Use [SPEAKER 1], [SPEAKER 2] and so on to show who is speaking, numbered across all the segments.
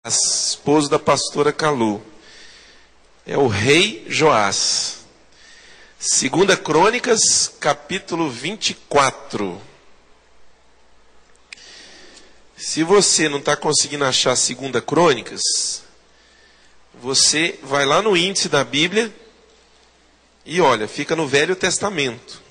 [SPEAKER 1] esposo da pastora Calu. É o rei Joás. 2 Crônicas, capítulo 24. Se você não está conseguindo achar 2 Crônicas, você vai lá no índice da Bíblia e olha, fica no Velho Testamento.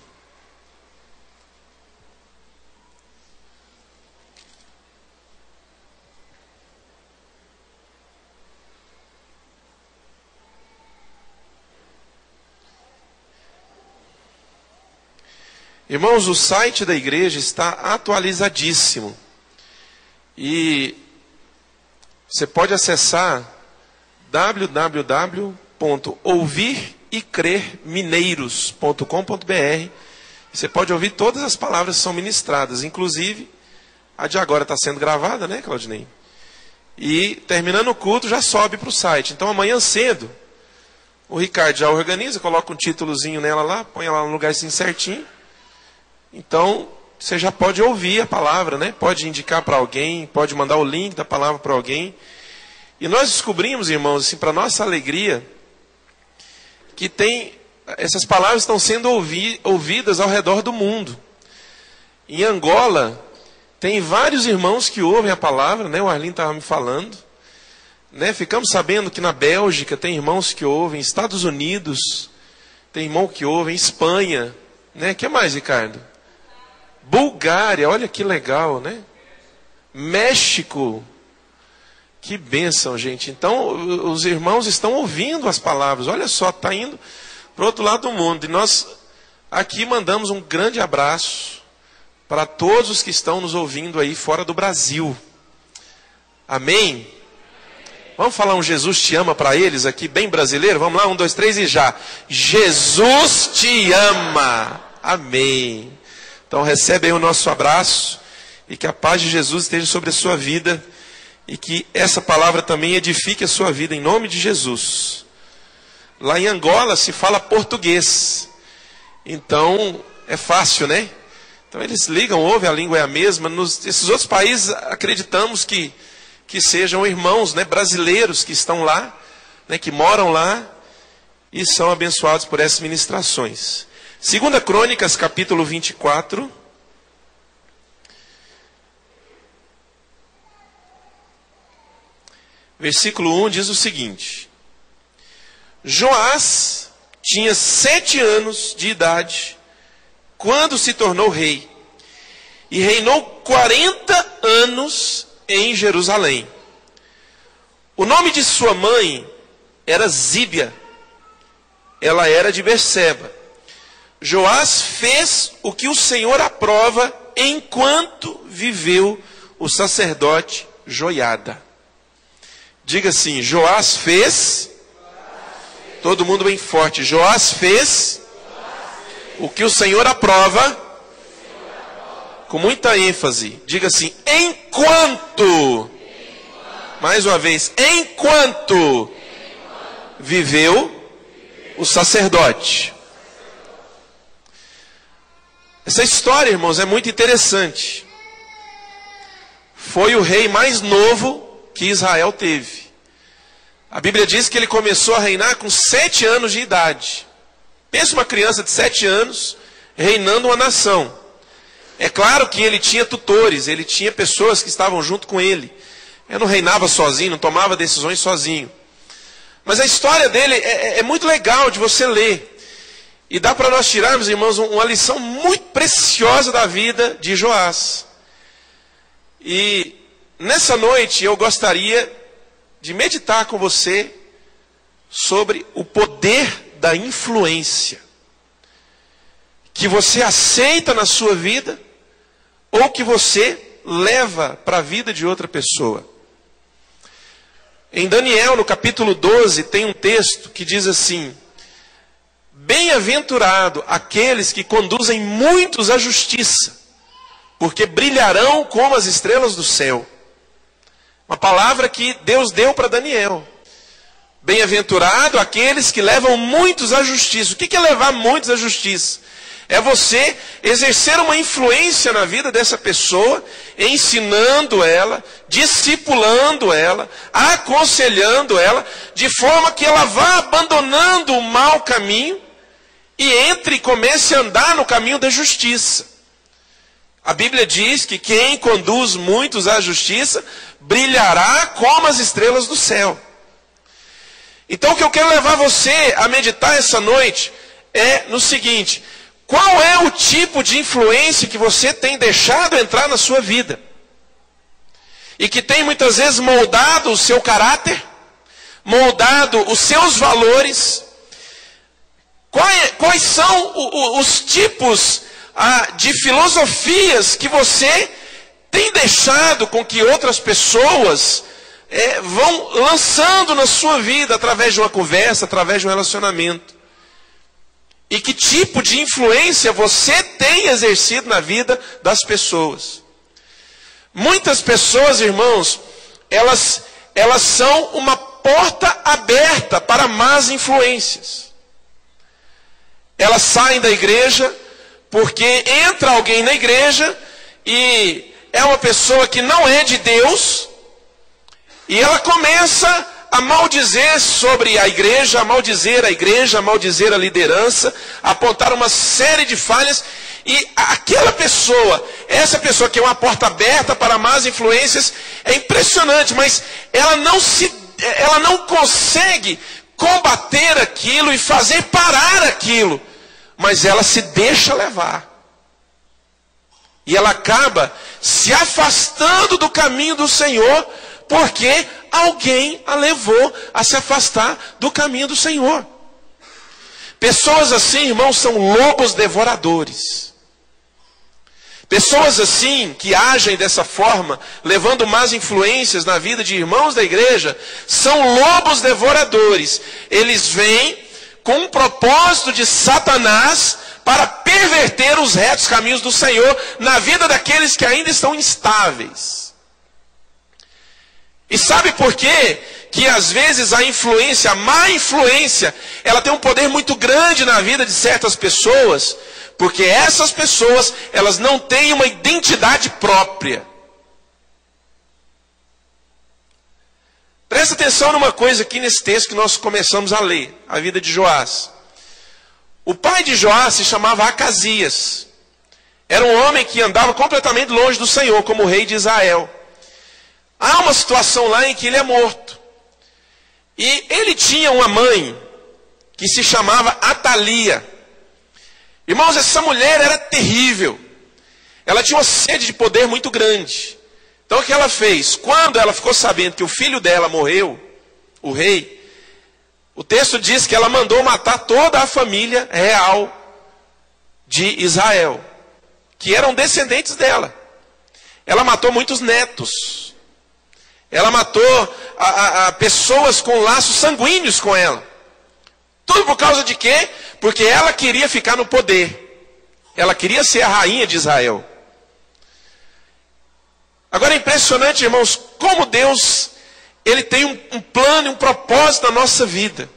[SPEAKER 1] Irmãos, o site da igreja está atualizadíssimo. E você pode acessar www.ouvirecrermineiros.com.br. Você pode ouvir todas as palavras que são ministradas, inclusive a de agora está sendo gravada, né, Claudinei? E terminando o culto já sobe para o site. Então amanhã cedo, o Ricardo já organiza, coloca um títulozinho nela lá, põe ela no lugar assim certinho. Então, você já pode ouvir a palavra, né? Pode indicar para alguém, pode mandar o link da palavra para alguém. E nós descobrimos, irmãos, assim, para nossa alegria, que essas palavras estão sendo ouvidas ao redor do mundo. Em Angola, tem vários irmãos que ouvem a palavra, né? O Arlindo estava me falando. Né? Ficamos sabendo que na Bélgica tem irmãos que ouvem, Estados Unidos tem irmão que ouve, Espanha. Né? O que mais, Ricardo? Bulgária, olha que legal, né? México, que bênção, gente. Então, os irmãos estão ouvindo as palavras. Olha só, está indo para o outro lado do mundo. E nós aqui mandamos um grande abraço para todos os que estão nos ouvindo aí fora do Brasil. Amém? Vamos falar um Jesus te ama para eles aqui, bem brasileiro? Vamos lá, 1, 2, 3 e já. Jesus te ama. Amém. Então recebe aí o nosso abraço e que a paz de Jesus esteja sobre a sua vida e que essa palavra também edifique a sua vida em nome de Jesus. Lá em Angola se fala português, então é fácil, né? Então eles ligam, ouvem, a língua é a mesma. Nesses outros países acreditamos que sejam irmãos, né, brasileiros que estão lá, né, que moram lá e são abençoados por essas ministrações. 2 Crônicas, capítulo 24. Versículo 1 diz o seguinte: Joás tinha 7 anos de idade quando se tornou rei, e reinou 40 anos em Jerusalém. O nome de sua mãe era Zíbia, ela era de Berseba. Joás fez o que o Senhor aprova enquanto viveu o sacerdote Joiada. Diga assim, Joás fez. Todo mundo bem forte. Joás fez o que o Senhor aprova. Com muita ênfase. Diga assim, enquanto. Mais uma vez, enquanto viveu o sacerdote. Essa história, irmãos, é muito interessante. Foi o rei mais novo que Israel teve. A Bíblia diz que ele começou a reinar com 7 anos de idade. Pensa uma criança de 7 anos reinando uma nação. É claro que ele tinha tutores, ele tinha pessoas que estavam junto com ele. Ele não reinava sozinho, não tomava decisões sozinho. Mas a história dele é muito legal de você ler. E dá para nós tirarmos, irmãos, uma lição muito preciosa da vida de Joás. E nessa noite eu gostaria de meditar com você sobre o poder da influência. Que você aceita na sua vida ou que você leva para a vida de outra pessoa. Em Daniel, no capítulo 12, tem um texto que diz assim: Bem-aventurado aqueles que conduzem muitos à justiça, porque brilharão como as estrelas do céu. Uma palavra que Deus deu para Daniel. Bem-aventurado aqueles que levam muitos à justiça. O que é levar muitos à justiça? É você exercer uma influência na vida dessa pessoa, ensinando ela, discipulando ela, aconselhando ela, de forma que ela vá abandonando o mau caminho e entre e comece a andar no caminho da justiça. A Bíblia diz que quem conduz muitos à justiça brilhará como as estrelas do céu. Então o que eu quero levar você a meditar essa noite é no seguinte: qual é o tipo de influência que você tem deixado entrar na sua vida? E que tem muitas vezes moldado o seu caráter, moldado os seus valores. Quais são os tipos de filosofias que você tem deixado com que outras pessoas vão lançando na sua vida através de uma conversa, através de um relacionamento? E que tipo de influência você tem exercido na vida das pessoas? Muitas pessoas, irmãos, elas são uma porta aberta para más influências. Elas saem da igreja porque entra alguém na igreja e é uma pessoa que não é de Deus, e ela começa a maldizer sobre a igreja, a maldizer a liderança, apontar uma série de falhas, e aquela pessoa, essa pessoa que é uma porta aberta para más influências, é impressionante, mas ela não consegue combater aquilo e fazer parar aquilo, mas ela se deixa levar. E ela acaba se afastando do caminho do Senhor, porque alguém a levou a se afastar do caminho do Senhor. Pessoas assim, irmãos, são lobos devoradores. Pessoas assim, que agem dessa forma, levando más influências na vida de irmãos da igreja, são lobos devoradores. Eles vêm com um propósito de Satanás para perverter os retos caminhos do Senhor na vida daqueles que ainda estão instáveis. E sabe por quê? Que às vezes a influência, a má influência, ela tem um poder muito grande na vida de certas pessoas, porque essas pessoas, elas não têm uma identidade própria. Presta atenção numa coisa aqui nesse texto que nós começamos a ler, a vida de Joás. O pai de Joás se chamava Acasias. Era um homem que andava completamente longe do Senhor, como rei de Israel. Há uma situação lá em que ele é morto. E ele tinha uma mãe que se chamava Atalia. Irmãos, essa mulher era terrível. Ela tinha uma sede de poder muito grande. Então o que ela fez? Quando ela ficou sabendo que o filho dela morreu, o rei, o texto diz que ela mandou matar toda a família real de Israel, que eram descendentes dela. Ela matou muitos netos. Ela matou pessoas com laços sanguíneos com ela. Tudo por causa de quê? Porque ela queria ficar no poder. Ela queria ser a rainha de Israel. Agora é impressionante, irmãos, como Deus, Ele tem um plano e um propósito na nossa vida.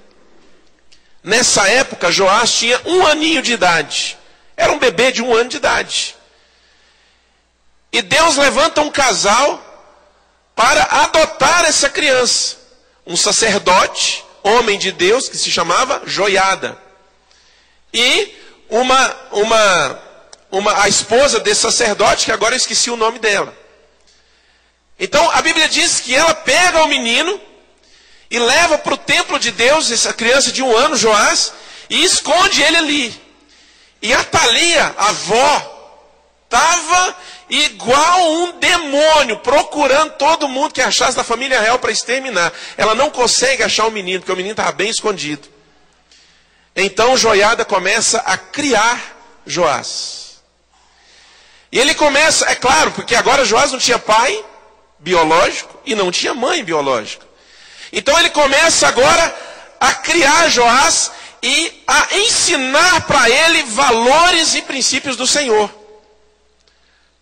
[SPEAKER 1] Nessa época, Joás tinha 1 aninho de idade. Era um bebê de 1 ano de idade. E Deus levanta um casal para adotar essa criança. Um sacerdote, homem de Deus, que se chamava Joiada. E a esposa desse sacerdote, que agora eu esqueci o nome dela. Então a Bíblia diz que ela pega o menino e leva para o templo de Deus, essa criança de 1 ano, Joás, e esconde ele ali. E Atalia, a avó, estava igual um demônio, procurando todo mundo que achasse da família real para exterminar. Ela não consegue achar o menino, porque o menino estava bem escondido. Então Joiada começa a criar Joás. E ele começa, é claro, porque agora Joás não tinha pai biológico e não tinha mãe biológica. Então ele começa agora a criar Joás e a ensinar para ele valores e princípios do Senhor.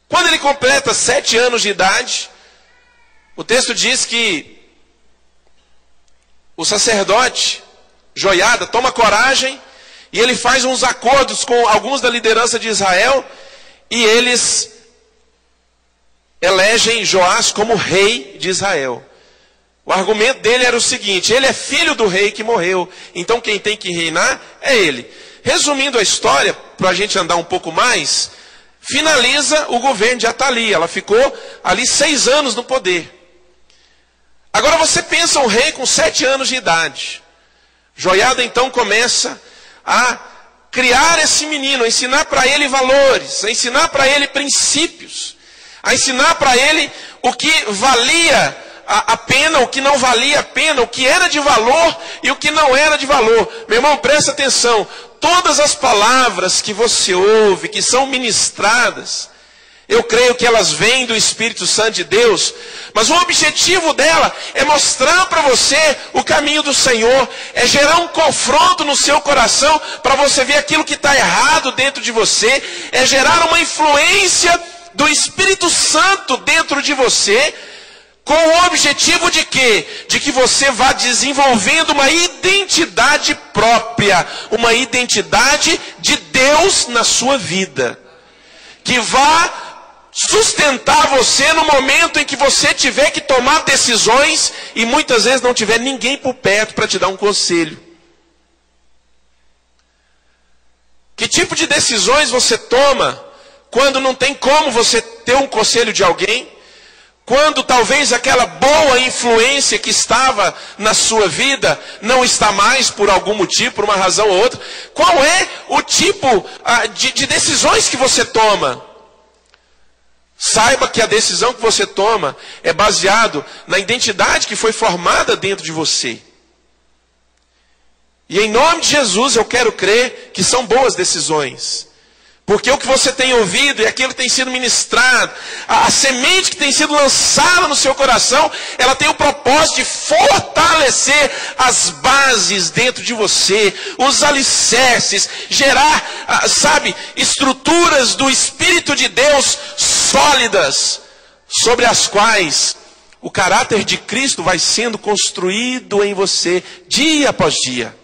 [SPEAKER 1] Quando ele completa 7 anos de idade, o texto diz que o sacerdote Joiada toma coragem E ele faz uns acordos com alguns da liderança de Israel, e eles elegem Joás como rei de Israel. O argumento dele era o seguinte: ele é filho do rei que morreu, então quem tem que reinar é ele. Resumindo a história, para a gente andar um pouco mais, finaliza o governo de Atalia. Ela ficou ali 6 anos no poder. Agora você pensa um rei com 7 anos de idade. Joiada então começa a criar esse menino, a ensinar para ele valores, a ensinar para ele princípios, a ensinar para ele o que valia a pena, o que não valia a pena, o que era de valor e o que não era de valor. Meu irmão, presta atenção. Todas as palavras que você ouve, que são ministradas, eu creio que elas vêm do Espírito Santo de Deus, mas o objetivo dela é mostrar para você o caminho do Senhor, é gerar um confronto no seu coração, para você ver aquilo que está errado dentro de você, é gerar uma influência do Espírito Santo dentro de você, com o objetivo de quê? De que você vá desenvolvendo uma identidade própria, uma identidade de Deus na sua vida, que vá sustentar você no momento em que você tiver que tomar decisões e muitas vezes não tiver ninguém por perto para te dar um conselho. Que tipo de decisões você toma quando não tem como você ter um conselho de alguém? Quando talvez aquela boa influência que estava na sua vida não está mais por algum motivo, por uma razão ou outra? Qual é o tipo de decisões que você toma? Saiba que a decisão que você toma é baseado na identidade que foi formada dentro de você. E em nome de Jesus eu quero crer que são boas decisões. Porque o que você tem ouvido e aquilo que tem sido ministrado, a semente que tem sido lançada no seu coração, ela tem o propósito de fortalecer as bases dentro de você, os alicerces, gerar, estruturas do Espírito de Deus sólidas, sobre as quais o caráter de Cristo vai sendo construído em você, dia após dia.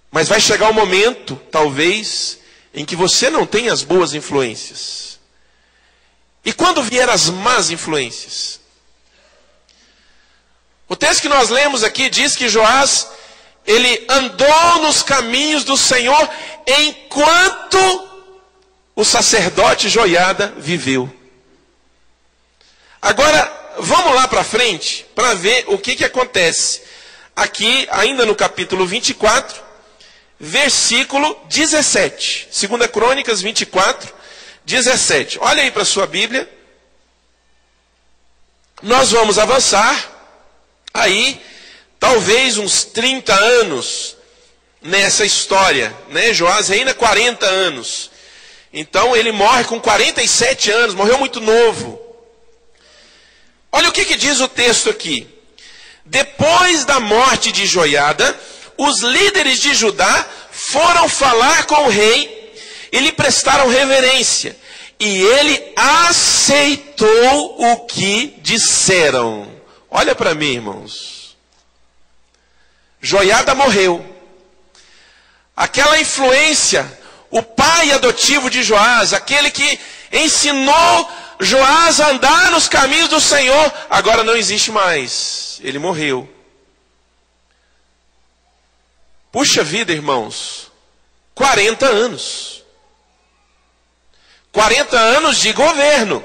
[SPEAKER 1] Mas vai chegar um momento, talvez, em que você não tem as boas influências. E quando vier as más influências? O texto que nós lemos aqui diz que Joás, ele andou nos caminhos do Senhor enquanto o sacerdote Joiada viveu. Agora, vamos lá para frente, para ver o que acontece. Aqui, ainda no capítulo 24, versículo 17. 2 Crônicas 24, 17. Olha aí para a sua Bíblia. Nós vamos avançar aí, talvez uns 30 anos nessa história, né? Joás reina 40 anos. Então ele morre com 47 anos, morreu muito novo. Olha o que diz o texto aqui. Depois da morte de Joiada, os líderes de Judá foram falar com o rei e lhe prestaram reverência. E ele aceitou o que disseram. Olha para mim, irmãos. Joiada morreu. Aquela influência, o pai adotivo de Joás, aquele que ensinou Joás a andar nos caminhos do Senhor, agora não existe mais. Ele morreu. Puxa vida, irmãos, 40 anos. 40 anos de governo.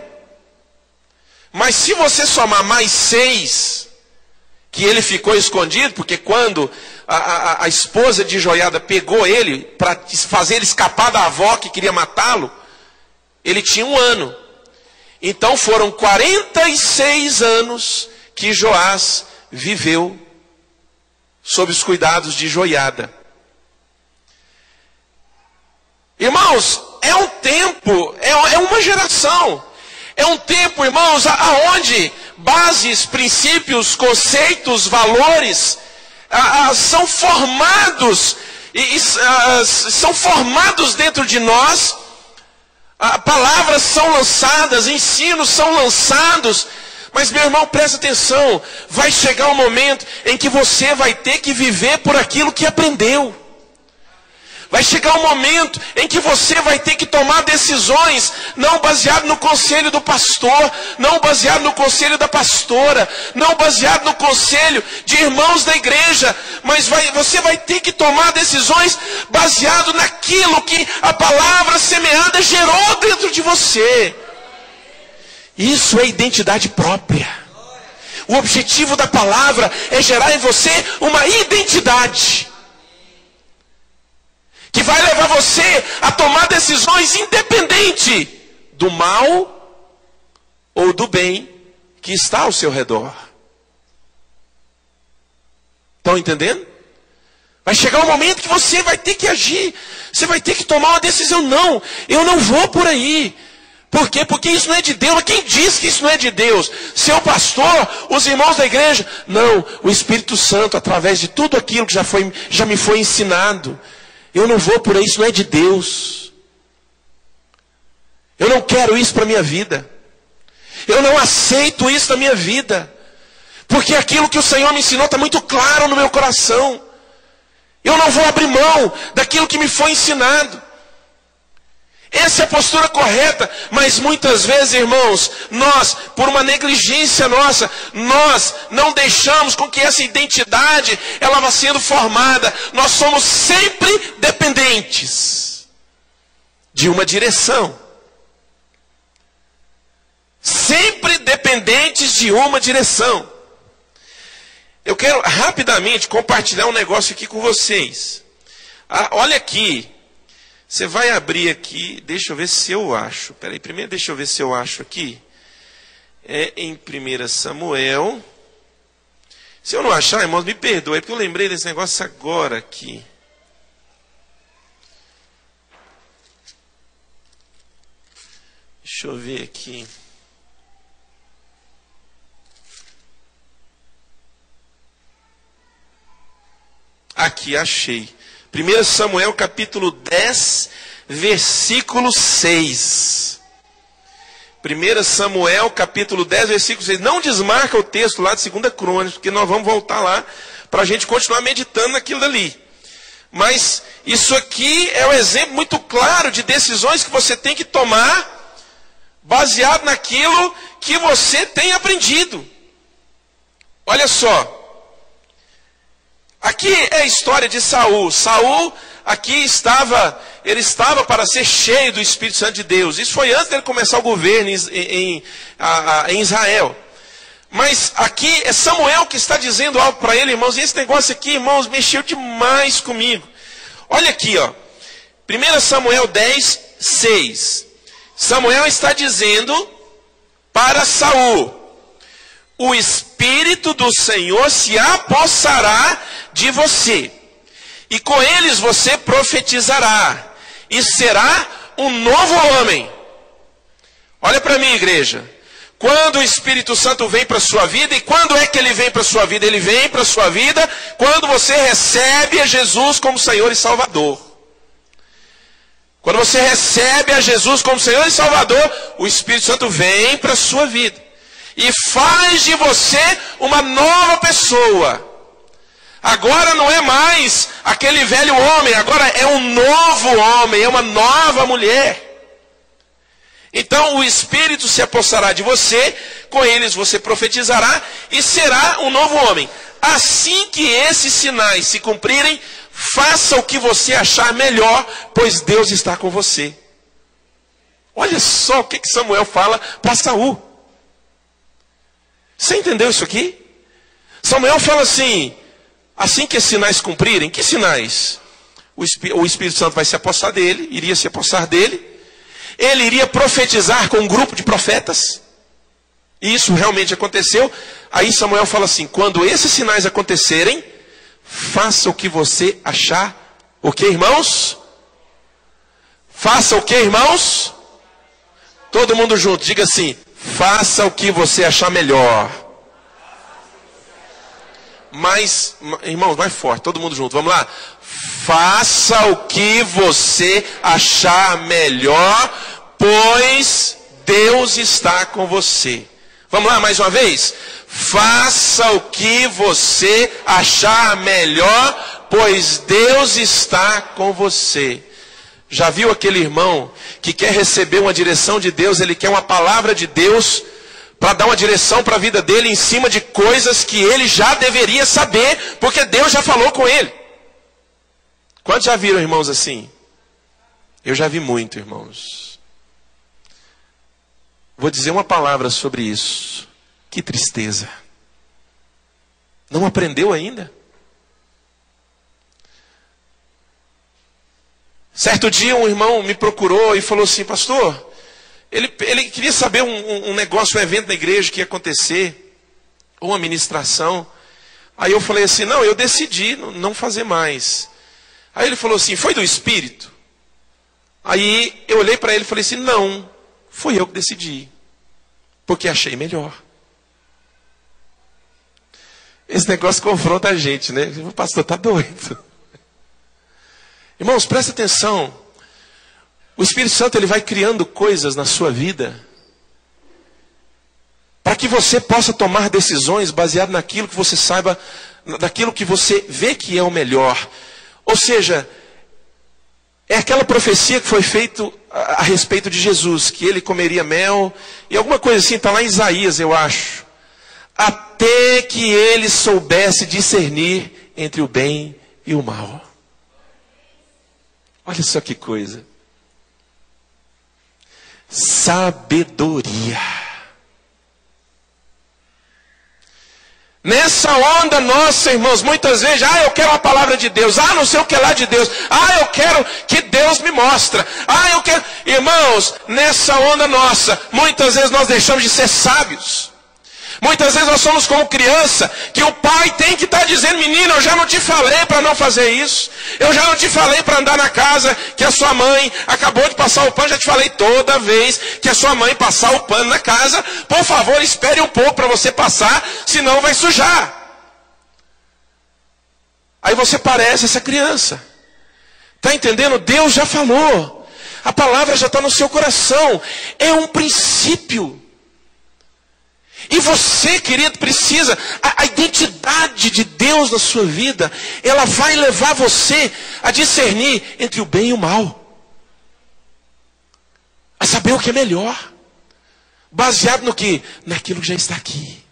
[SPEAKER 1] Mas se você somar mais 6, que ele ficou escondido, porque quando a esposa de Joiada pegou ele para fazer ele escapar da avó que queria matá-lo, ele tinha 1 ano. Então foram 46 anos que Joás viveu sob os cuidados de Joiada. Irmãos, é um tempo, é uma geração. É um tempo, irmãos, aonde bases, princípios, conceitos, valores são formados, são formados dentro de nós. Palavras são lançadas, ensinos são lançados. Mas, meu irmão, presta atenção. Vai chegar um momento em que você vai ter que viver por aquilo que aprendeu. Vai chegar um momento em que você vai ter que tomar decisões, não baseado no conselho do pastor, não baseado no conselho da pastora, não baseado no conselho de irmãos da igreja, mas você vai ter que tomar decisões baseado naquilo que a palavra semeada gerou dentro de você. Isso é identidade própria. O objetivo da palavra é gerar em você uma identidade que vai levar você a tomar decisões independente do mal ou do bem que está ao seu redor. Estão entendendo? Vai chegar um momento que você vai ter que agir. Você vai ter que tomar uma decisão. Não, eu não vou por aí. Por quê? Porque isso não é de Deus. Mas quem diz que isso não é de Deus? Seu pastor, os irmãos da igreja? Não, o Espírito Santo, através de tudo aquilo que já me foi ensinado. Eu não vou por aí, isso não é de Deus. Eu não quero isso para a minha vida. Eu não aceito isso na minha vida. Porque aquilo que o Senhor me ensinou está muito claro no meu coração. Eu não vou abrir mão daquilo que me foi ensinado. Essa é a postura correta, mas muitas vezes, irmãos, nós, por uma negligência nossa, nós não deixamos com que essa identidade, ela vá sendo formada. Nós somos sempre dependentes de uma direção. Sempre dependentes de uma direção. Eu quero rapidamente compartilhar um negócio aqui com vocês. Olha aqui. Você vai abrir aqui, deixa eu ver se eu acho. Peraí, primeiro deixa eu ver se eu acho aqui. É em 1 Samuel. Se eu não achar, irmãos, me perdoe, porque eu lembrei desse negócio agora aqui. Deixa eu ver aqui. Aqui, achei. 1 Samuel capítulo 10, versículo 6. 1 Samuel capítulo 10, versículo 6. Não desmarca o texto lá de 2 Crônicas, porque nós vamos voltar lá para a gente continuar meditando naquilo dali. Mas isso aqui é um exemplo muito claro de decisões que você tem que tomar baseado naquilo que você tem aprendido. Olha só. Aqui é a história de Saul. Saul aqui ele estava para ser cheio do Espírito Santo de Deus. Isso foi antes dele começar o governo em Israel. Mas aqui é Samuel que está dizendo algo para ele, irmãos. E esse negócio aqui, irmãos, mexeu demais comigo. Olha aqui, ó. 1 Samuel 10, 6. Samuel está dizendo para Saul: o Espírito do Senhor se apossará de você, e com eles você profetizará, e será um novo homem. Olha para mim, igreja. Quando o Espírito Santo vem para a sua vida, e quando é que ele vem para a sua vida? Ele vem para a sua vida quando você recebe a Jesus como Senhor e Salvador. Quando você recebe a Jesus como Senhor e Salvador, o Espírito Santo vem para a sua vida e faz de você uma nova pessoa. Agora não é mais aquele velho homem, agora é um novo homem, é uma nova mulher. Então o Espírito se apossará de você, com eles você profetizará e será um novo homem. Assim que esses sinais se cumprirem, faça o que você achar melhor, pois Deus está com você. Olha só o que Samuel fala para Saul. Você entendeu isso aqui? Samuel fala assim que esses sinais cumprirem, que sinais? O Espírito Santo vai se apossar dele, iria se apossar dele. Ele iria profetizar com um grupo de profetas. E isso realmente aconteceu. Aí Samuel fala assim: quando esses sinais acontecerem, faça o que você achar. O que, irmãos? Faça o que, irmãos? Todo mundo junto, diga assim: faça o que você achar melhor. Mas, irmãos, mais forte, todo mundo junto, vamos lá. Faça o que você achar melhor, pois Deus está com você. Vamos lá, mais uma vez. Faça o que você achar melhor, pois Deus está com você. Já viu aquele irmão que quer receber uma direção de Deus, ele quer uma palavra de Deus para dar uma direção para a vida dele em cima de coisas que ele já deveria saber, porque Deus já falou com ele. Quantos já viram irmãos assim? Eu já vi muito, irmãos. Vou dizer uma palavra sobre isso. Que tristeza. Não aprendeu ainda? Certo dia um irmão me procurou e falou assim: pastor, ele queria saber um negócio, um evento na igreja que ia acontecer, ou uma ministração. Aí eu falei assim: não, eu decidi não fazer mais. Aí ele falou assim: foi do Espírito? Aí eu olhei para ele e falei assim: não, fui eu que decidi, porque achei melhor. Esse negócio confronta a gente, né? O pastor está doido. Irmãos, presta atenção. O Espírito Santo ele vai criando coisas na sua vida para que você possa tomar decisões baseado naquilo que você saiba, naquilo que você vê que é o melhor. Ou seja, é aquela profecia que foi feita a respeito de Jesus, que ele comeria mel, e alguma coisa assim, está lá em Isaías, eu acho. Até que ele soubesse discernir entre o bem e o mal. Olha só que coisa. Sabedoria. Nessa onda nossa, irmãos, muitas vezes, eu quero a palavra de Deus, não sei o que lá de Deus, eu quero que Deus me mostre, eu quero... Irmãos, nessa onda nossa, muitas vezes nós deixamos de ser sábios. Muitas vezes nós somos como criança, que o pai tem que estar dizendo: menino, eu já não te falei para não fazer isso. Eu já não te falei para andar na casa que a sua mãe acabou de passar o pano. Já te falei toda vez que a sua mãe passar o pano na casa, por favor, espere um pouco para você passar, senão vai sujar. Aí você parece essa criança. Está entendendo? Deus já falou. A palavra já está no seu coração. É um princípio. E você, querido, precisa, a identidade de Deus na sua vida, ela vai levar você a discernir entre o bem e o mal. A saber o que é melhor. Baseado no que? Naquilo que já está aqui.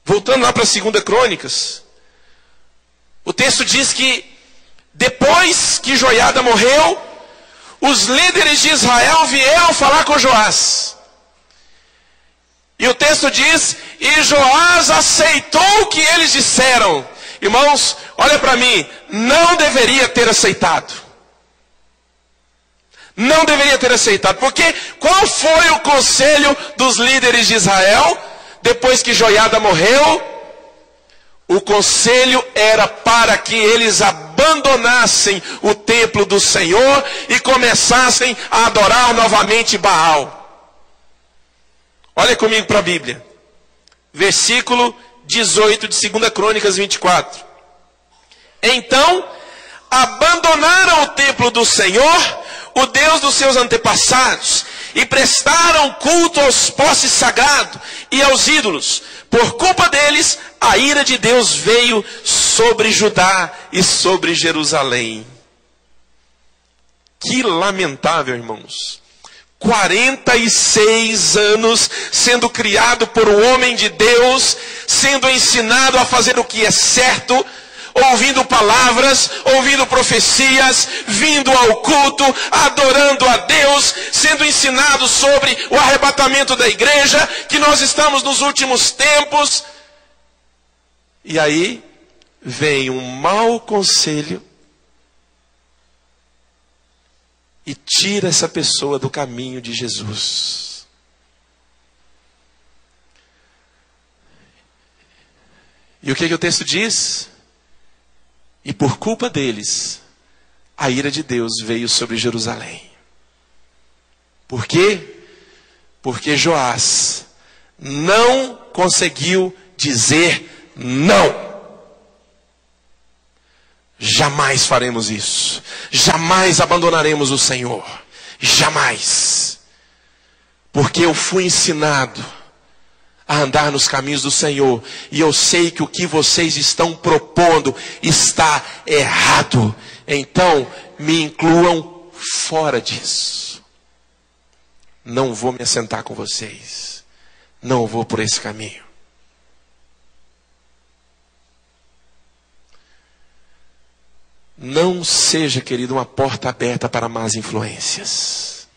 [SPEAKER 1] Voltando lá para 2 Crônicas, o texto diz que depois que Joiada morreu, os líderes de Israel vieram falar com Joás. E o texto diz: e Joás aceitou o que eles disseram. Irmãos, olha para mim, não deveria ter aceitado. Não deveria ter aceitado. Porque qual foi o conselho dos líderes de Israel depois que Joiada morreu? O conselho era para que eles abandonassem o templo do Senhor e começassem a adorar novamente Baal. Olha comigo para a Bíblia. Versículo 18 de 2 Crônicas 24. Então, abandonaram o templo do Senhor, o Deus dos seus antepassados, e prestaram culto aos postes sagrados e aos ídolos. Por culpa deles, a ira de Deus veio sobre Judá e sobre Jerusalém. Que lamentável, irmãos. 46 anos sendo criado por um homem de Deus, sendo ensinado a fazer o que é certo, ouvindo palavras, ouvindo profecias, vindo ao culto, adorando a Deus, sendo ensinado sobre o arrebatamento da igreja, que nós estamos nos últimos tempos. E aí vem um mau conselho e tira essa pessoa do caminho de Jesus. E o que o texto diz? E por culpa deles, a ira de Deus veio sobre Jerusalém. Por quê? Porque Joás não conseguiu dizer não. Jamais faremos isso. Jamais abandonaremos o Senhor. Jamais. Porque eu fui ensinado a andar nos caminhos do Senhor. E eu sei que o que vocês estão propondo está errado. Então, me incluam fora disso. Não vou me assentar com vocês. Não vou por esse caminho. Não seja, querido, uma porta aberta para más influências.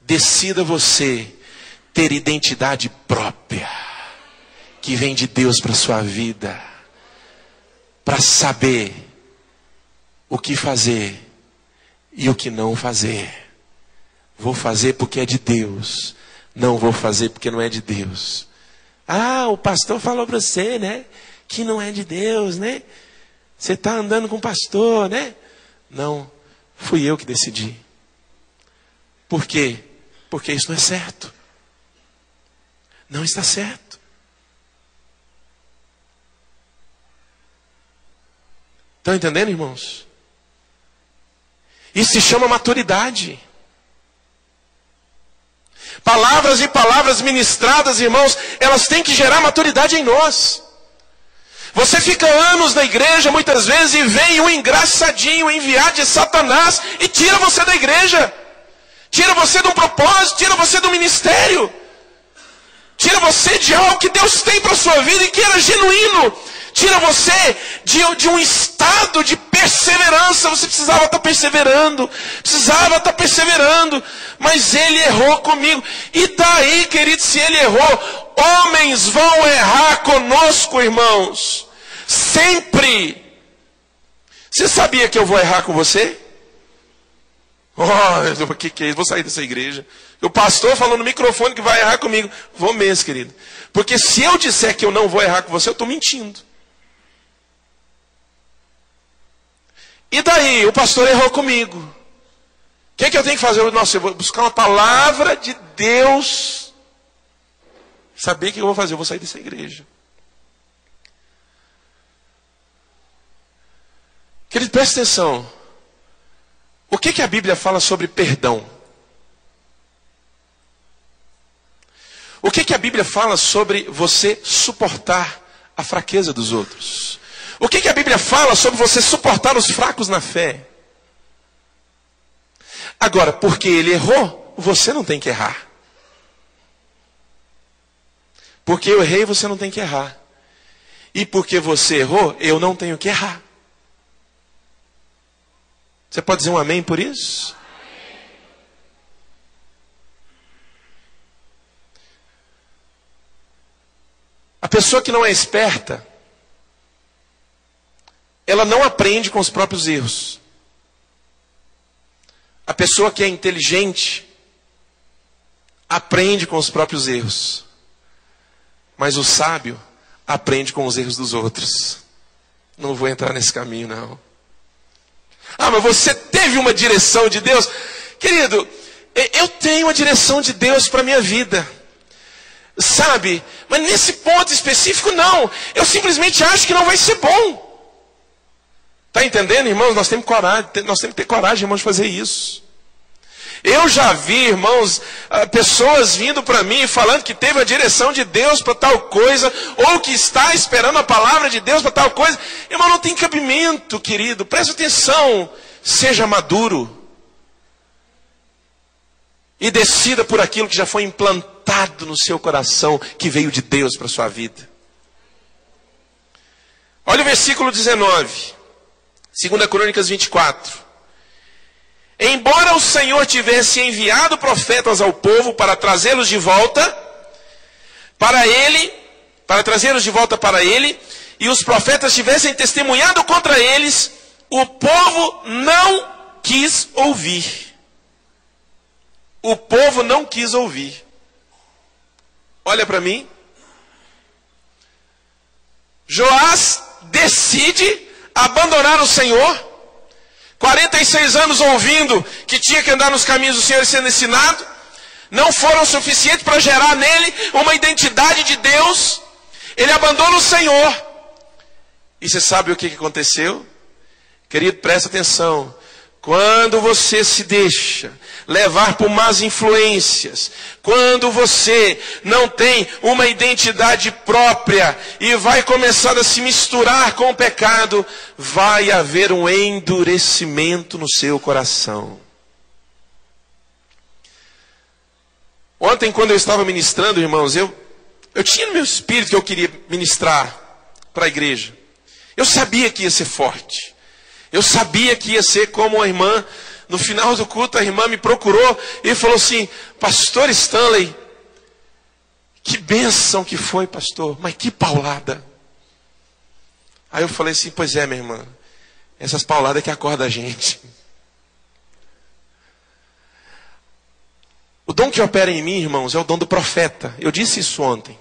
[SPEAKER 1] Decida você ter identidade própria, que vem de Deus para a sua vida, para saber o que fazer e o que não fazer. Vou fazer porque é de Deus, não vou fazer porque não é de Deus. Ah, o pastor falou para você, né, que não é de Deus, né? Você está andando com o pastor, né? Não, fui eu que decidi. Por quê? Porque isso não é certo. Não está certo. Estão entendendo, irmãos? Isso se chama maturidade. Palavras e palavras ministradas, irmãos, elas têm que gerar maturidade em nós. Você fica anos na igreja, muitas vezes, e vem um engraçadinho enviado de Satanás e tira você da igreja. Tira você de um propósito, tira você do ministério. Tira você de algo que Deus tem para a sua vida e que era genuíno. Tira você de um estado de perseverança. Você precisava estar perseverando. Mas ele errou comigo. E daí, querido, se ele errou, homens vão errar conosco, irmãos. Sempre. Você sabia que eu vou errar com você? Oh, que é isso? Vou sair dessa igreja. O pastor falou no microfone que vai errar comigo. Vou mesmo, querido. Porque se eu disser que eu não vou errar com você, eu estou mentindo. E daí? O pastor errou comigo. O que eu tenho que fazer? Nossa, eu vou buscar uma palavra de Deus. Saber o que eu vou fazer? Eu vou sair dessa igreja. Querido, presta atenção. O que a Bíblia fala sobre perdão? O que a Bíblia fala sobre você suportar a fraqueza dos outros? O que a Bíblia fala sobre você suportar os fracos na fé? Agora, porque ele errou, você não tem que errar. Porque eu errei, você não tem que errar. E porque você errou, eu não tenho que errar. Você pode dizer um amém por isso? A pessoa que não é esperta, ela não aprende com os próprios erros. A pessoa que é inteligente, aprende com os próprios erros. Mas o sábio aprende com os erros dos outros. Não vou entrar nesse caminho, não. Ah, mas você teve uma direção de Deus? Querido, eu tenho uma direção de Deus para a minha vida. Sabe? Mas nesse ponto específico, não. Eu simplesmente acho que não vai ser bom. Está entendendo, irmãos? Nós temos que ter coragem, irmãos, de fazer isso. Eu já vi, irmãos, pessoas vindo para mim falando que teve a direção de Deus para tal coisa, ou que está esperando a palavra de Deus para tal coisa. Irmão, não tem cabimento, querido. Preste atenção. Seja maduro. E decida por aquilo que já foi implantado no seu coração, que veio de Deus para a sua vida. Olha o versículo 19. 2 Crônicas 24. Embora o Senhor tivesse enviado profetas ao povo para trazê-los de volta para ele, e os profetas tivessem testemunhado contra eles, o povo não quis ouvir. O povo não quis ouvir. Olha para mim. Joás decide abandonar o Senhor. 46 anos ouvindo que tinha que andar nos caminhos do Senhor e sendo ensinado, não foram suficientes para gerar nele uma identidade de Deus. Ele abandona o Senhor. E você sabe o que aconteceu? Querido, presta atenção. quando você se deixa levar por más influências, quando você não tem uma identidade própria e vai começar a se misturar com o pecado, vai haver um endurecimento no seu coração. Ontem, quando eu estava ministrando, irmãos, eu tinha no meu espírito que eu queria ministrar para a igreja. Eu sabia que ia ser forte. Eu sabia que ia ser como a irmã. No final do culto, a irmã me procurou e falou assim: Pastor Stanley, que bênção que foi, pastor, mas que paulada. Aí eu falei assim: pois é, minha irmã, essas pauladas que acordam a gente. O dom que opera em mim, irmãos, é o dom do profeta. Eu disse isso ontem.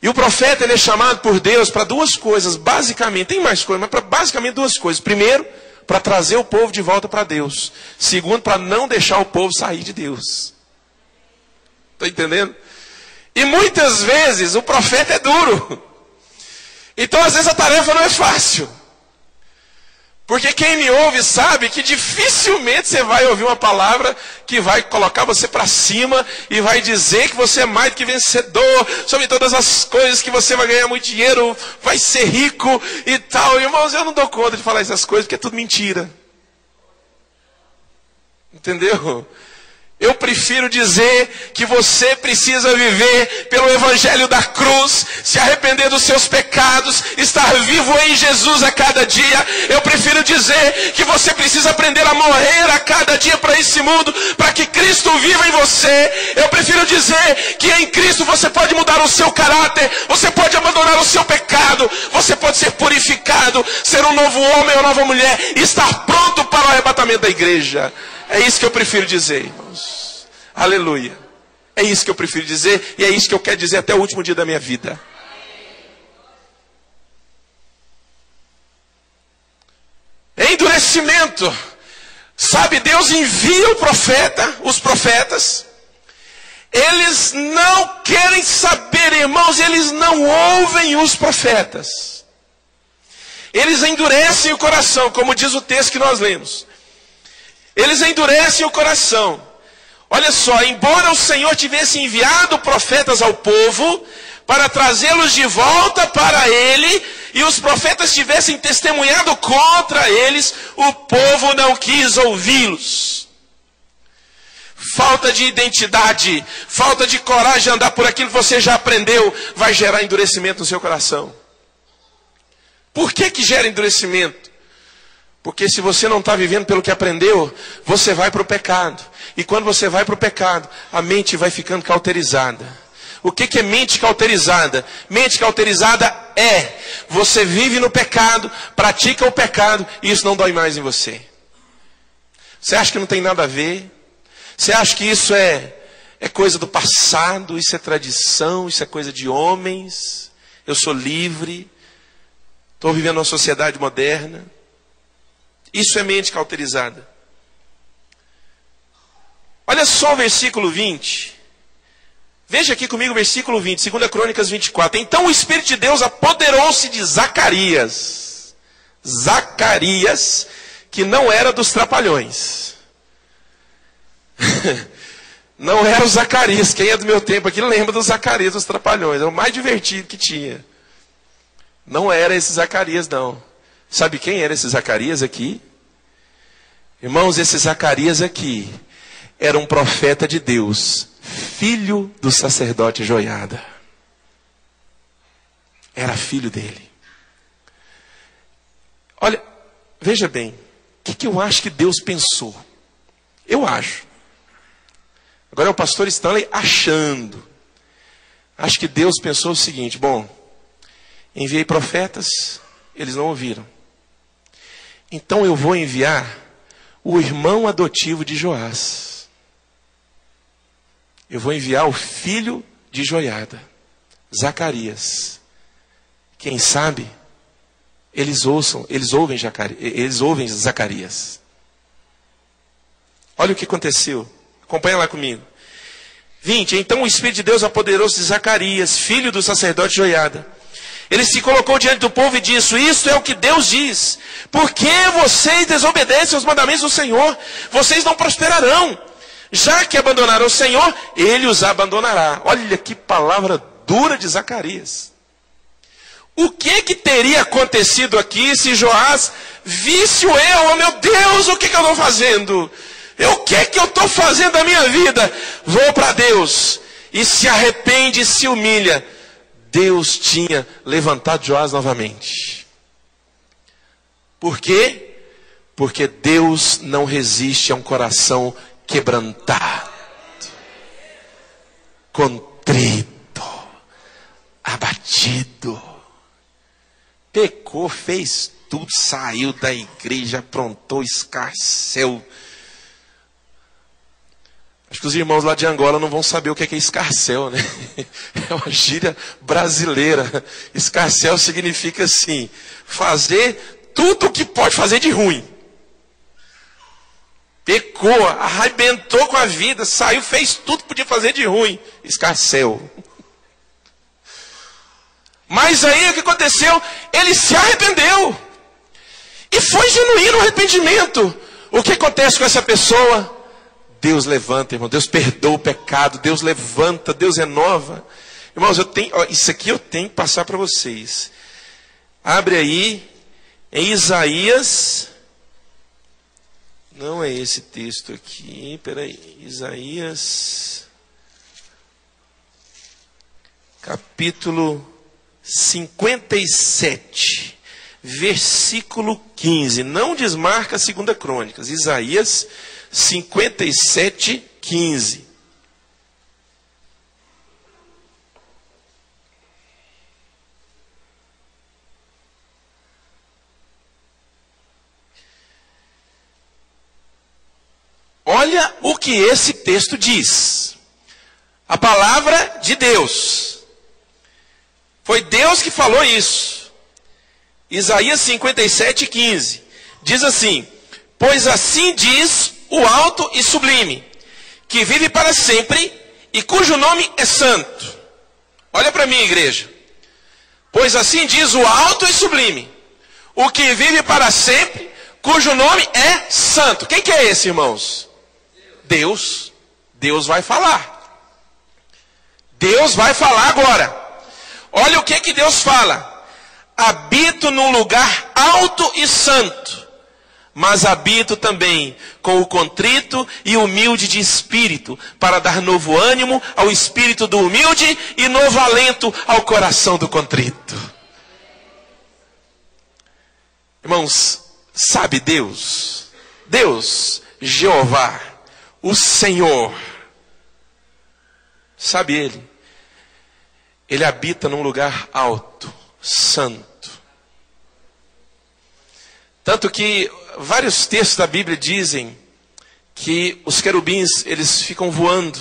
[SPEAKER 1] E o profeta, ele é chamado por Deus para duas coisas, basicamente. Tem mais coisas, mas para basicamente duas coisas. Primeiro, para trazer o povo de volta para Deus. Segundo, para não deixar o povo sair de Deus. Está entendendo? E muitas vezes o profeta é duro. Então, às vezes, a tarefa não é fácil. Porque quem me ouve sabe que dificilmente você vai ouvir uma palavra que vai colocar você para cima e vai dizer que você é mais do que vencedor sobre todas as coisas, que você vai ganhar muito dinheiro, vai ser rico e tal. Irmãos, eu não dou conta de falar essas coisas porque é tudo mentira. Entendeu? Eu prefiro dizer que você precisa viver pelo evangelho da cruz, se arrepender dos seus pecados, estar vivo em Jesus a cada dia. Eu prefiro dizer que você precisa aprender a morrer a cada dia para esse mundo, para que Cristo viva em você. Eu prefiro dizer que em Cristo você pode mudar o seu caráter, você pode abandonar o seu pecado, você pode ser purificado, ser um novo homem ou nova mulher e estar pronto para o arrebatamento da igreja. É isso que eu prefiro dizer, irmãos. Aleluia. É isso que eu prefiro dizer e é isso que eu quero dizer até o último dia da minha vida. Endurecimento. Sabe, Deus envia os profetas. Eles não querem saber, irmãos, eles não ouvem os profetas. Eles endurecem o coração, como diz o texto que nós lemos. Eles endurecem o coração. Olha só, embora o Senhor tivesse enviado profetas ao povo para trazê-los de volta para Ele, e os profetas tivessem testemunhado contra eles, o povo não quis ouvi-los. Falta de identidade, falta de coragem de andar por aquilo que você já aprendeu, vai gerar endurecimento no seu coração. Por que gera endurecimento? Porque se você não está vivendo pelo que aprendeu, você vai para o pecado. E quando você vai para o pecado, a mente vai ficando cauterizada. O que é mente cauterizada? Mente cauterizada é, você vive no pecado, pratica o pecado, e isso não dói mais em você. Você acha que não tem nada a ver? Você acha que isso é coisa do passado, isso é tradição, isso é coisa de homens? Eu sou livre, estou vivendo uma sociedade moderna. Isso é mente cauterizada. Olha só o versículo 20. Veja aqui comigo o versículo 20, 2 Crônicas 24. Então o Espírito de Deus apoderou-se de Zacarias. Zacarias, que não era dos trapalhões. Não era o Zacarias. Quem é do meu tempo aqui lembra do Zacarias dos trapalhões. É o mais divertido que tinha. Não era esse Zacarias, não. Sabe quem era esse Zacarias aqui? Irmãos, esse Zacarias aqui era um profeta de Deus, filho do sacerdote Joiada. Era filho dele. Olha, veja bem, o que eu acho que Deus pensou? Eu acho. Agora é o pastor Stanley achando. Acho que Deus pensou o seguinte: bom, enviei profetas, eles não ouviram. Então eu vou enviar o irmão adotivo de Joás. Eu vou enviar o filho de Joiada, Zacarias. Quem sabe, eles ouvem Zacarias. Olha o que aconteceu. Acompanha lá comigo. 20. Então o Espírito de Deus apoderou-se de Zacarias, filho do sacerdote Joiada. Ele se colocou diante do povo e disse: isso é o que Deus diz. Por que vocês desobedecem aos mandamentos do Senhor? Vocês não prosperarão. Já que abandonaram o Senhor, Ele os abandonará. Olha que palavra dura de Zacarias. O que teria acontecido aqui se Joás visse o erro? Oh, meu Deus, o que eu estou fazendo? O que eu estou fazendo da minha vida? Vou para Deus. E se arrepende e se humilha. Deus tinha levantado Joás novamente. Por quê? Porque Deus não resiste a um coração quebrantado, contrito, abatido. Pecou, fez tudo, saiu da igreja, aprontou, escarcel. Acho que os irmãos lá de Angola não vão saber o que é escarcel, né? É uma gíria brasileira. Escarcel significa assim, fazer tudo o que pode fazer de ruim. Pecou, arrebentou com a vida, saiu, fez tudo que podia fazer de ruim. Escarcel. Mas aí o que aconteceu? Ele se arrependeu. E foi genuíno o arrependimento. O que acontece com essa pessoa? Deus levanta, irmão. Deus perdoa o pecado. Deus levanta, Deus renova. Irmãos, isso aqui eu tenho que passar para vocês. Abre aí, em Isaías. Não é esse texto aqui. Peraí. Isaías. Capítulo 57. Versículo 15. Não desmarca a 2 Crônicas. Isaías 57, 15. Olha o que esse texto diz. A palavra de Deus. Foi Deus que falou isso. Isaías 57, 15. Diz assim: pois assim diz o alto e sublime, que vive para sempre e cujo nome é santo. Olha para mim, igreja. Pois assim diz o alto e sublime, o que vive para sempre, cujo nome é santo. Quem que é esse, irmãos? Deus. Deus vai falar. Deus vai falar agora. Olha o que Deus fala. Habito num lugar alto e santo, mas habito também com o contrito e humilde de espírito, para dar novo ânimo ao espírito do humilde e novo alento ao coração do contrito. Irmãos, sabe Deus? Deus, Jeová, o Senhor, sabe Ele? Ele habita num lugar alto, santo. Tanto que vários textos da Bíblia dizem que os querubins, eles ficam voando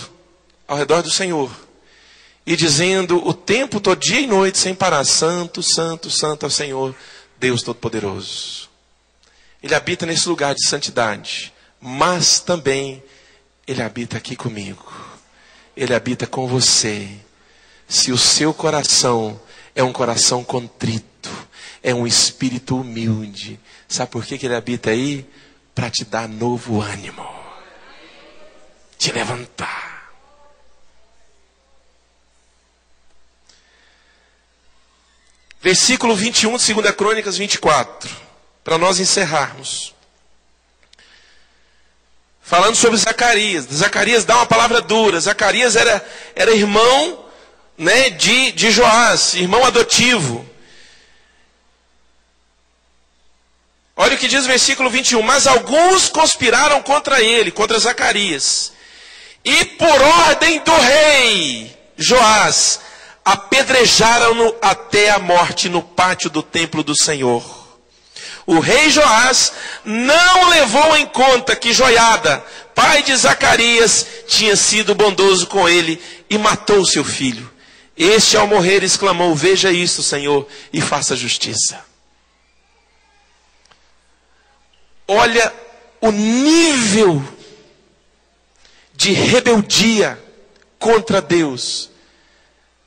[SPEAKER 1] ao redor do Senhor e dizendo o tempo todo, dia e noite, sem parar: santo, santo, santo é o Senhor, Deus Todo-Poderoso. Ele habita nesse lugar de santidade, mas também Ele habita aqui comigo. Ele habita com você. Se o seu coração é um coração contrito, é um espírito humilde, sabe por que Ele habita aí? Para te dar novo ânimo, te levantar. Versículo 21 de 2 Crônicas 24, para nós encerrarmos. Falando sobre Zacarias. Zacarias dá uma palavra dura. Zacarias era irmão, né, de Joás, irmão adotivo. Olha o que diz o versículo 21. Mas alguns conspiraram contra ele, contra Zacarias. E por ordem do rei Joás, apedrejaram-no até a morte no pátio do templo do Senhor. O rei Joás não levou em conta que Joiada, pai de Zacarias, tinha sido bondoso com ele e matou seu filho. Este, ao morrer, exclamou: veja isto, Senhor, e faça justiça. Olha o nível de rebeldia contra Deus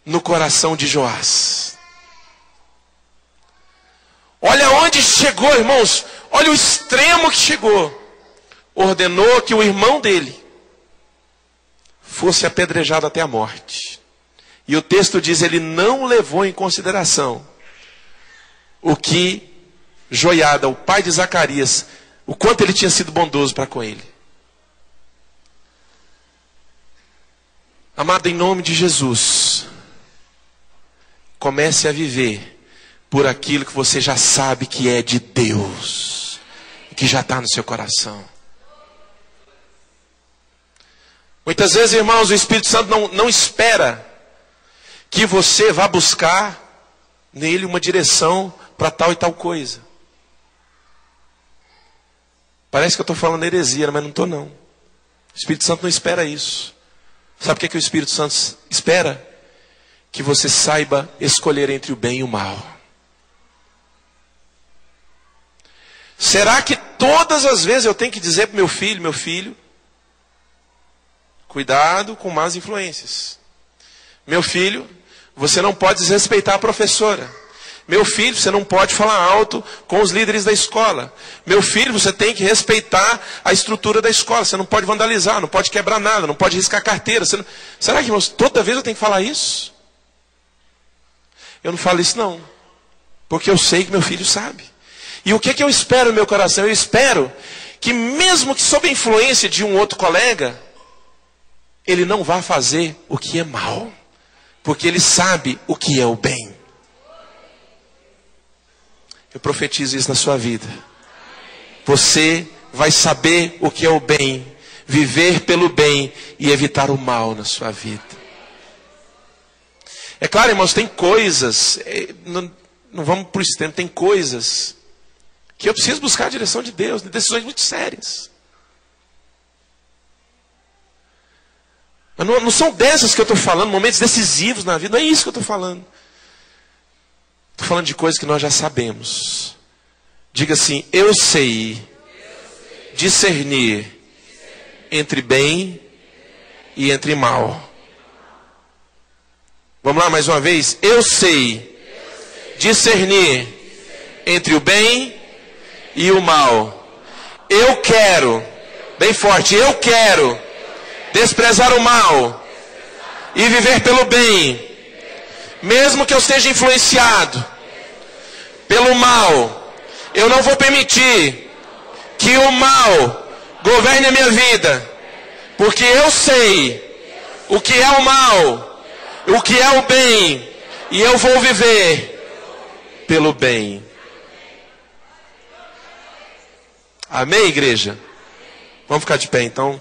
[SPEAKER 1] no coração de Joás. Olha onde chegou, irmãos. Olha o extremo que chegou. Ordenou que o irmão dele fosse apedrejado até a morte. E o texto diz, ele não levou em consideração o que Joiada, o pai de Zacarias, o quanto ele tinha sido bondoso para com ele. Amado, em nome de Jesus, comece a viver por aquilo que você já sabe que é de Deus, que já está no seu coração. Muitas vezes, irmãos, o Espírito Santo não espera que você vá buscar nele uma direção para tal e tal coisa. Parece que eu estou falando heresia, mas não estou não. O Espírito Santo não espera isso. Sabe o que o Espírito Santo espera? Que você saiba escolher entre o bem e o mal. Será que todas as vezes eu tenho que dizer para meu filho, cuidado com más influências. Meu filho, você não pode desrespeitar a professora. Meu filho, você não pode falar alto com os líderes da escola. Meu filho, você tem que respeitar a estrutura da escola. Você não pode vandalizar, não pode quebrar nada, não pode riscar carteira. Não... Será que, irmãos, toda vez eu tenho que falar isso? Eu não falo isso não. Porque eu sei que meu filho sabe. E o que eu espero no meu coração? Eu espero que mesmo que sob a influência de um outro colega, ele não vá fazer o que é mal. Porque ele sabe o que é o bem. Eu profetizo isso na sua vida. Você vai saber o que é o bem, viver pelo bem e evitar o mal na sua vida. É claro, irmãos, tem coisas, não vamos para o extremo, tem coisas que eu preciso buscar a direção de Deus, decisões muito sérias. Mas não são dessas que eu estou falando, momentos decisivos na vida, não é isso que eu estou falando. Estou falando de coisas que nós já sabemos. Diga assim, eu sei discernir entre bem e entre mal. Vamos lá mais uma vez? Eu sei discernir entre o bem e o mal. Eu quero, bem forte, eu quero desprezar o mal e viver pelo bem. Mesmo que eu seja influenciado pelo mal, eu não vou permitir que o mal governe a minha vida. Porque eu sei o que é o mal, o que é o bem, e eu vou viver pelo bem. Amém, igreja? Vamos ficar de pé então.